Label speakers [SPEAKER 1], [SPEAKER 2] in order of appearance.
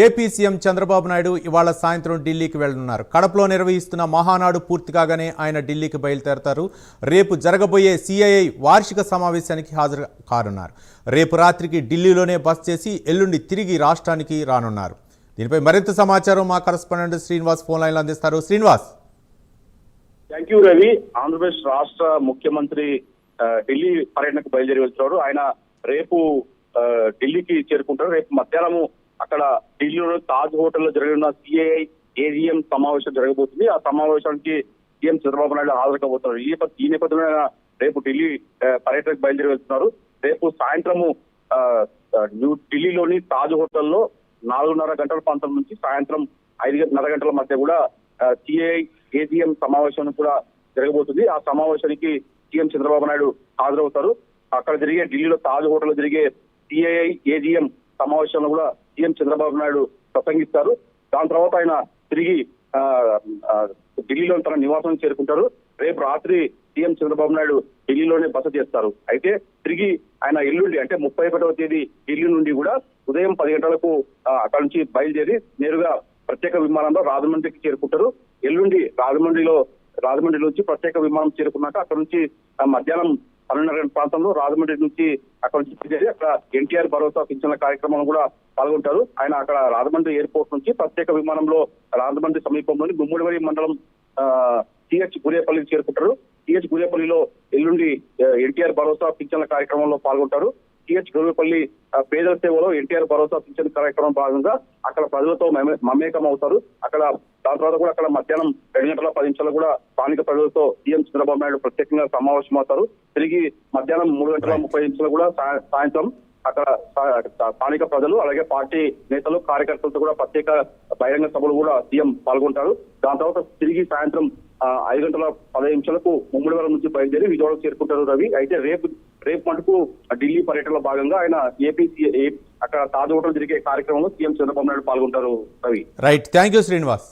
[SPEAKER 1] AP CM Chandrababu Naidu ఇవాళ సాయంత్రం ఢిల్లీకి వెళ్లనున్నారు. కడపలో నిర్వహిస్తున్న మహానాడు పూర్తి కాగానే ఆయన ఢిల్లీకి బయలుదేరతారు. రేపు జరగబోయే సిఐఐ వార్షిక సమావేశానికి హాజరు కానున్నారు. రేపు రాత్రికి ఢిల్లీలోనే బస చేసి ఎల్లుండి తిరిగి రాష్ట్రానికి రానున్నారు. దీనిపై మరింత సమాచారం మా కరెస్పాండెంట్ శ్రీనివాస్ ఫోన్ లైన్లో అందిస్తారు. శ్రీనివాస్.
[SPEAKER 2] Thank you Ravi. ఆంధ్రప్రదేశ్ రాష్ట్ర ముఖ్యమంత్రి ఢిల్లీ పర్యటనకు బయలుదేరి వెళ్తున్నారు. ఆయన రేపు ఢిల్లీకి చేరుకుంటారు. రేపు మధ్యాహ్నం అక్కడ ఢిల్లీలో తాజ్ హోటల్లో జరగనున్న సిఐఐ ఏజీఎం సమావేశం జరగబోతుంది. ఆ సమావేశానికి సీఎం చంద్రబాబు నాయుడు హాజరు కాబోతున్నారు. ఈ నేపథ్యంలో రేపు ఢిల్లీ పర్యటనకు బయలుదేరి వెళ్తున్నారు. రేపు సాయంత్రము ఢిల్లీలోని తాజ్ హోటల్లో 4:30 గంటల ప్రాంతం నుంచి సాయంత్రం 5:30 గంటల మధ్య కూడా సిఐఐ ఏజీఎం సమావేశం కూడా జరగబోతుంది. ఆ సమావేశానికి సీఎం చంద్రబాబు నాయుడు హాజరవుతారు. అక్కడ జరిగే ఢిల్లీలో తాజ్ హోటల్లో జరిగే సిఐఐ ఏజీఎం సమావేశంలో కూడా సీఎం చంద్రబాబు నాయుడు ప్రసంగిస్తారు. దాని తర్వాత ఆయన తిరిగి ఢిల్లీలో తన నివాసం చేరుకుంటారు. రేపు రాత్రి సీఎం చంద్రబాబు నాయుడు ఢిల్లీలోనే బస చేస్తారు. అయితే తిరిగి ఆయన ఎల్లుండి అంటే 31వ తేదీ ఢిల్లీ నుండి కూడా ఉదయం 10 గంటలకు అక్కడ నుంచి బయలుదేరి నేరుగా ప్రత్యేక విమానంలో రాజమండ్రికి చేరుకుంటారు. ఎల్లుండి రాజమండ్రి నుంచి ప్రత్యేక విమానం చేరుకున్నాక అక్కడ నుంచి మధ్యాహ్నం 12:30 గంటల ప్రాంతంలో రాజమండ్రి నుంచి అక్కడ నుంచి అక్కడ ఎన్టీఆర్ భరోసా పింఛన్ల కార్యక్రమంలో కూడా పాల్గొంటారు. ఆయన అక్కడ రాజమండ్రి ఎయిర్పోర్ట్ నుంచి ప్రత్యేక విమానంలో రాజమండ్రి సమీపంలోని గుమ్మడివరి మండలం సిహెచ్ గురేపల్లికి చేరుకుంటారు. సిహెచ్ గురేపల్లిలో ఎల్లుండి ఎన్టీఆర్ భరోసా పింఛన్ల కార్యక్రమంలో పాల్గొంటారు. సిహెచ్ గురేపల్లి పేదల సేవలో ఎన్టీఆర్ భరోసా పింఛన్ కార్యక్రమం భాగంగా అక్కడ ప్రజలతో మమేకం అవుతారు. అక్కడ దాని తర్వాత కూడా అక్కడ మధ్యాహ్నం 2:10 కూడా స్థానిక ప్రజలతో సీఎం చంద్రబాబు నాయుడు ప్రత్యేకంగా సమావేశమవుతారు. తిరిగి మధ్యాహ్నం 3:30 కూడా సాయంత్రం అక్కడ స్థానిక ప్రజలు అలాగే పార్టీ నేతలు కార్యకర్తలతో కూడా ప్రత్యేక బహిరంగ సభలు కూడా సీఎం పాల్గొంటారు. దాని తర్వాత తిరిగి సాయంత్రం 5:10 ముమ్మడివరం నుంచి బయలుదేరి విజయవాడకు చేరుకుంటారు రవి. అయితే రేపు మటుకు ఢిల్లీ పర్యటనలో భాగంగా ఆయన అక్కడ తాజ్ హోటల్ జరిగే కార్యక్రమంలో సీఎం చంద్రబాబు నాయుడు పాల్గొంటారు Ravi.
[SPEAKER 1] Right, thank you Srinivas.